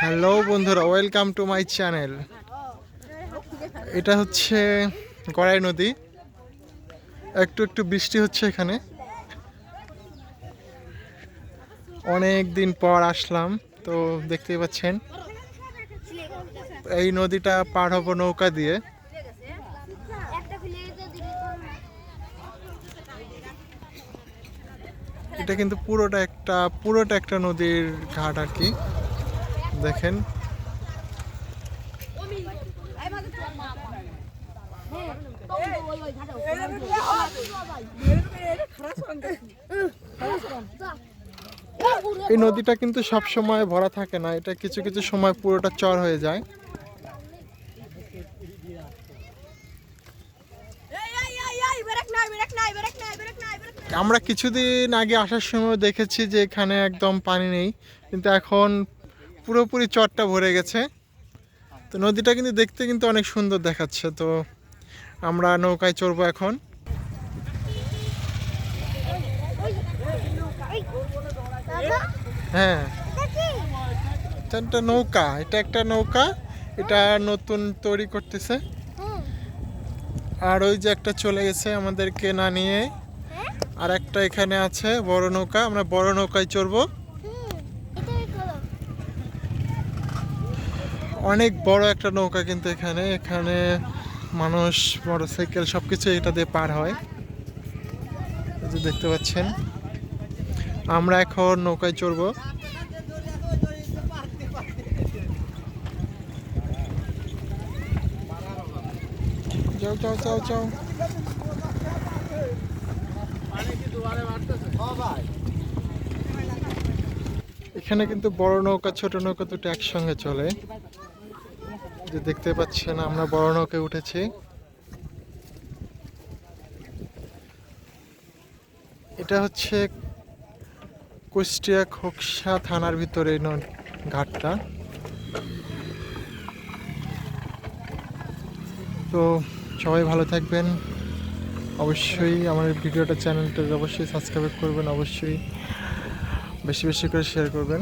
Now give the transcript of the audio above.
Hello বন্ধুরা, welcome to my channel. এটা হচ্ছে গড়াই নদী। একটু একটু বৃষ্টি হচ্ছে এখানে। অনেক দিন পর আসলাম, তো দেখতেই পাচ্ছেন এই নদীটা পার হবো নৌকা দিয়ে। এটা কিন্তু পুরোটা একটা নদীর ঘাট আর কি। দেখেন এই নদীটা কিন্তু সব সময় ভরা থাকে না, এটা কিছু কিছু সময় পুরোটা চর হয়ে যায়। আমরা কিছুদিন আগে আসার সময় দেখেছি যে এখানে একদম পানি নেই, কিন্তু এখন পুরোপুরি চরটা ভরে গেছে। তো নদীটা কিন্তু দেখতে কিন্তু অনেক সুন্দর দেখাচ্ছে। তো আমরা নৌকায় চড়বো এখন। হ্যাঁ, এটা একটা নৌকা, এটা নতুন তৈরি করতেছে। আর ওই যে একটা চলে গেছে আমাদেরকে না নিয়ে, আর একটা এখানে আছে বড় নৌকা, আমরা বড় নৌকায় চড়বো। অনেক বড় একটা নৌকা কিন্তু এখানে মানুষ, মোটরসাইকেল সবকিছু এটা দিয়ে পার হয়। এই যে দেখতে পাচ্ছেন, আমরা এখন নৌকায় চড়বো। যাও যাও যাও যাও। এখানে কিন্তু বড় নৌকা ছোট নৌকা দুটো একসঙ্গে চলে। যে দেখতে পাচ্ছেন আমরা বড় নৌকায় উঠেছি। এটা হচ্ছে কুষ্টিয়া খোকসা থানার ভিতরে ঘাটটা। তো সবাই ভালো থাকবেন, অবশ্যই আমার চ্যানেলটা অবশ্যই সাবস্ক্রাইব করবেন, অবশ্যই বেশি বেশি করে শেয়ার করবেন।